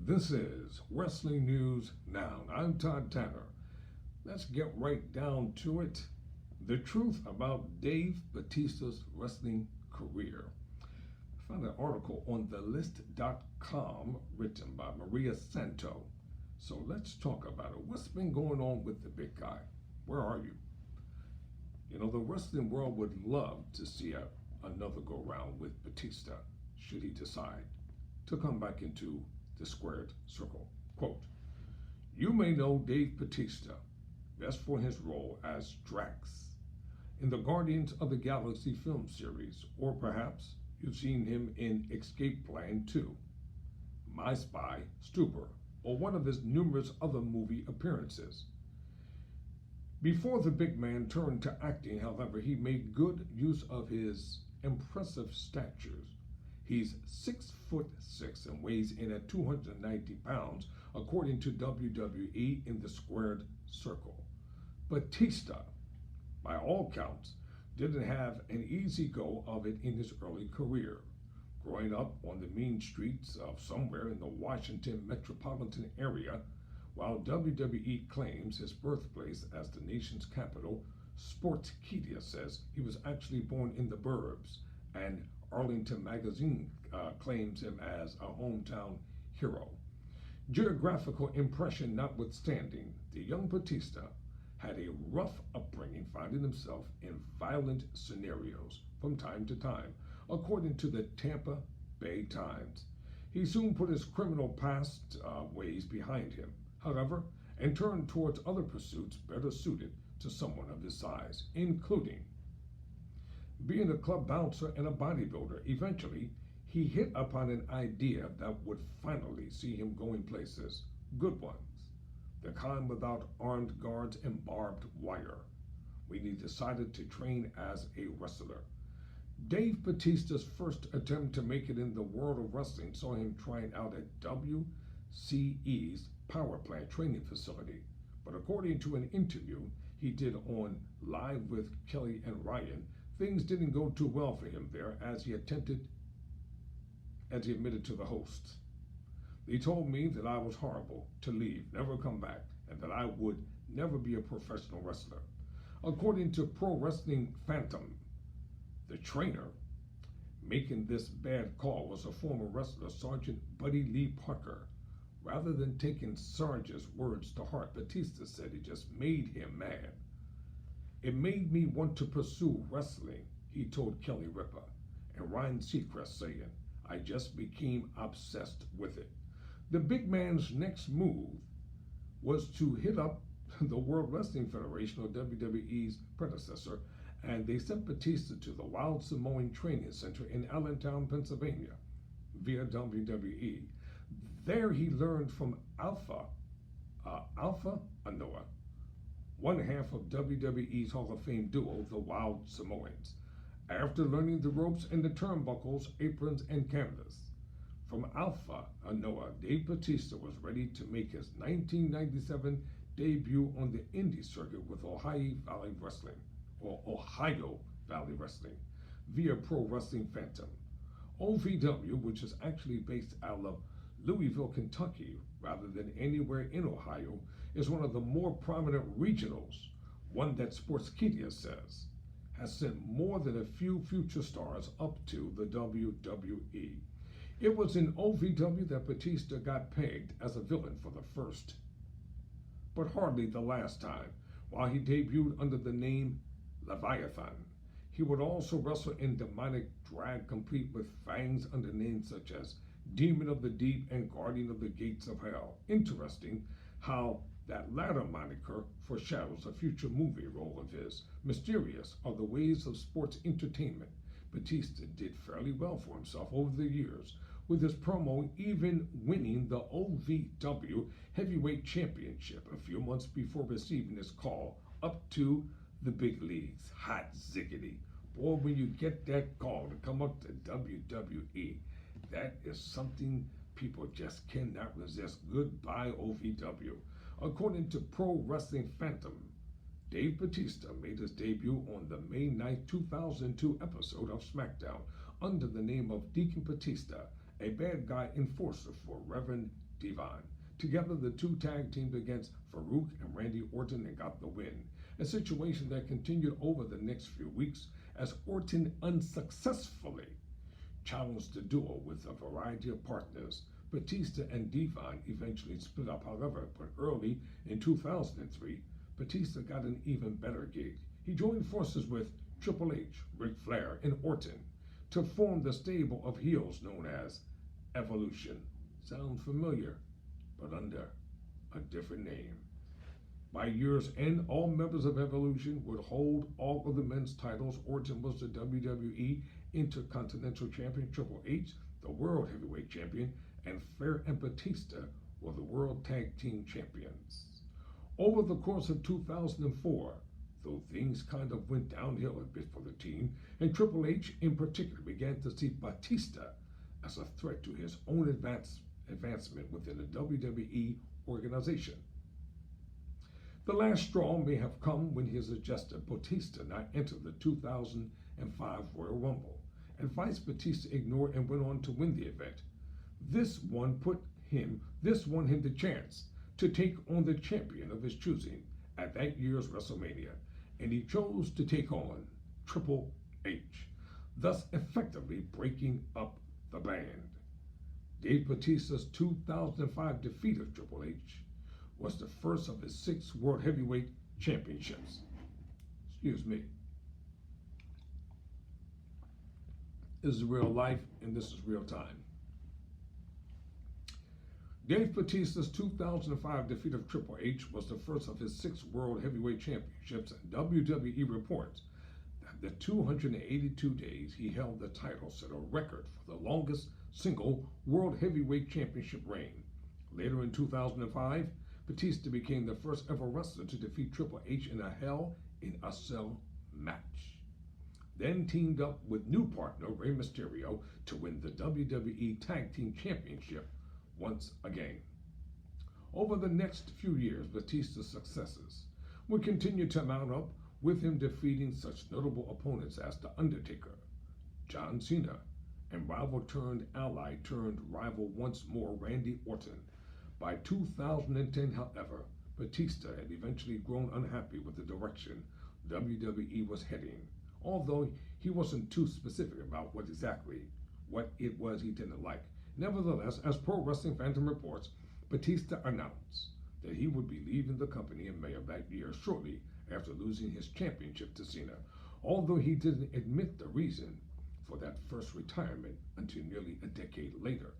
This is Wrestling News Now. I'm Todd Tanner. Let's get right down to it. The truth about Dave Bautista's wrestling career. I found an article on thelist.com written by Maria Santo. So let's talk about it. What's been going on with the big guy? Where are you? You know, the wrestling world would love to see another go round with Bautista, should he decide to come back into the squared circle. Quote, "You may know Dave Bautista best for his role as Drax in the Guardians of the Galaxy film series, or perhaps you've seen him in Escape Plan 2, My Spy, Stupor, or one of his numerous other movie appearances. Before the big man turned to acting, however, he made good use of his impressive statures. He's 6'6" and weighs in at 290 pounds, according to WWE in the squared circle. Bautista, by all counts, didn't have an easy go of it in his early career. Growing up on the mean streets of somewhere in the Washington metropolitan area, while WWE claims his birthplace as the nation's capital, Sportskeeda says he was actually born in the burbs, and Arlington Magazine claims him as a hometown hero. Geographical impression notwithstanding, the young Bautista had a rough upbringing, finding himself in violent scenarios from time to time, according to the Tampa Bay Times. He soon put his criminal past ways behind him, however, and turned towards other pursuits better suited to someone of his size, including being a club bouncer and a bodybuilder. Eventually, he hit upon an idea that would finally see him going places, good ones, the kind without armed guards and barbed wire, when he decided to train as a wrestler. Dave Bautista's first attempt to make it in the world of wrestling saw him trying out at WCE's power plant training facility, but according to an interview he did on Live with Kelly and Ryan, things didn't go too well for him there as he admitted to the hosts. They told me that I was horrible, to leave, never come back, and that I would never be a professional wrestler. According to Pro Wrestling Phantom, the trainer making this bad call was a former wrestler, Sergeant Buddy Lee Parker. Rather than taking Sarge's words to heart, Bautista said it just made him mad. It made me want to pursue wrestling, he told Kelly Ripa and Ryan Seacrest, saying, I just became obsessed with it. The big man's next move was to hit up the World Wrestling Federation, or WWE's predecessor, and they sent Bautista to the Wild Samoan Training Center in Allentown, Pennsylvania, via WWE. There he learned from Alpha Anoa, one half of WWE's Hall of Fame duo, the Wild Samoans. After learning the ropes and the turnbuckles, aprons, and canvas from Alpha Anoa, Dave Bautista was ready to make his 1997 debut on the indie circuit with Ohio Valley Wrestling, via Pro Wrestling Phantom. OVW, which is actually based out of Louisville, Kentucky, rather than anywhere in Ohio, is one of the more prominent regionals, one that Sportskeeda says has sent more than a few future stars up to the WWE. It was in OVW that Bautista got pegged as a villain for the first, but hardly the last time, while he debuted under the name Leviathan. He would also wrestle in demonic drag, complete with fangs under names such as Demon of the Deep and Guardian of the Gates of Hell. Interesting how that latter moniker foreshadows a future movie role of his. Mysterious are the ways of sports entertainment. Bautista did fairly well for himself over the years, with his promo even winning the OVW Heavyweight Championship a few months before receiving his call up to the big leagues. Hot ziggity. Boy, when you get that call to come up to WWE, that is something people just cannot resist. Goodbye, OVW. According to Pro Wrestling Phantom, Dave Bautista made his debut on the May 9, 2002 episode of SmackDown under the name of Deacon Bautista, a bad guy enforcer for Reverend Devon. Together, the two tag teamed against Farouk and Randy Orton and got the win, a situation that continued over the next few weeks as Orton unsuccessfully challenged the duo with a variety of partners. Bautista and Devon eventually split up, however, but early in 2003, Bautista got an even better gig. He joined forces with Triple H, Ric Flair, and Orton to form the stable of heels known as Evolution. Sound familiar, but under a different name. By year's end, all members of Evolution would hold all of the men's titles. Orton was the WWE Intercontinental Champion, Triple H, the World Heavyweight Champion, and Flair and Bautista were the World Tag Team Champions. Over the course of 2004, though things kind of went downhill a bit for the team, and Triple H in particular began to see Bautista as a threat to his own advancement within the WWE organization. The last straw may have come when his adjuster Bautista not entered the 2005 Royal Rumble. Advice Bautista ignored and went on to win the event. This won him the chance to take on the champion of his choosing at that year's WrestleMania, and he chose to take on Triple H, thus effectively breaking up the band. Dave Bautista's 2005 defeat of Triple H was the first of his 6 World Heavyweight Championships. Excuse me. This is real life, and this is real time. Dave Bautista's 2005 defeat of Triple H was the first of his 6 World Heavyweight Championships, and WWE reports that the 282 days he held the title set a record for the longest single World Heavyweight Championship reign. Later in 2005, Bautista became the first ever wrestler to defeat Triple H in a Hell in a Cell match. Then teamed up with new partner Rey Mysterio to win the WWE Tag Team Championship once again. Over the next few years, Bautista's successes would continue to mount up, with him defeating such notable opponents as The Undertaker, John Cena, and rival turned ally turned rival once more Randy Orton. By 2010, however, Bautista had eventually grown unhappy with the direction WWE was heading, although he wasn't too specific about what it was he didn't like. Nevertheless, as Pro Wrestling Phantom reports, Bautista announced that he would be leaving the company in May of that year, shortly after losing his championship to Cena, although he didn't admit the reason for that first retirement until nearly a decade later.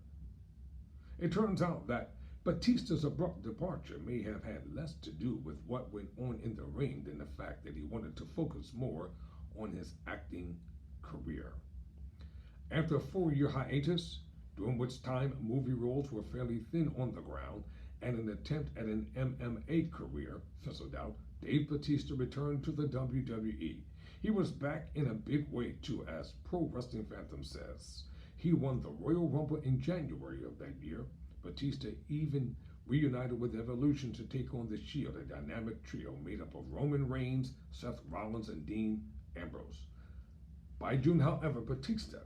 It turns out that Bautista's abrupt departure may have had less to do with what went on in the ring than the fact that he wanted to focus more on his acting career. After a 4-year hiatus, during which time movie roles were fairly thin on the ground, and an attempt at an MMA career fizzled out, Dave Bautista returned to the WWE. He was back in a big way too, as Pro Wrestling Phantom says. He won the Royal Rumble in January of that year. Bautista even reunited with Evolution to take on The Shield, a dynamic trio made up of Roman Reigns, Seth Rollins, and Dean Ambrose. By June, however, Bautista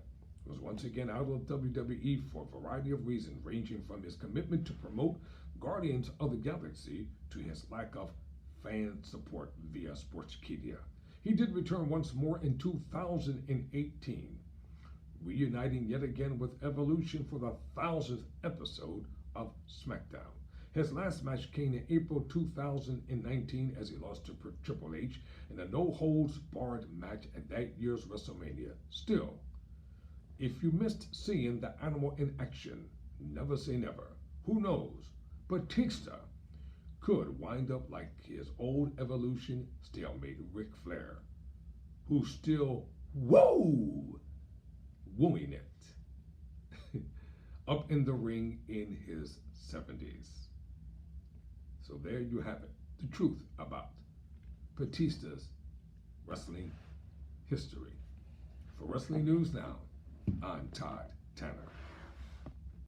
was once again out of WWE for a variety of reasons, ranging from his commitment to promote Guardians of the Galaxy to his lack of fan support via Sportskeeda. He did return once more in 2018, reuniting yet again with Evolution for the 1000th episode of SmackDown. His last match came in April 2019 as he lost to Triple H in a no-holds-barred match at that year's WrestleMania. Still, if you missed seeing the animal in action, never say never. Who knows? Bautista could wind up like his old Evolution stalemate Ric Flair, who's still wooing it up in the ring in his 70s. So there you have it, the truth about Bautista's wrestling history. For Wrestling News Now, I'm Todd Tanner.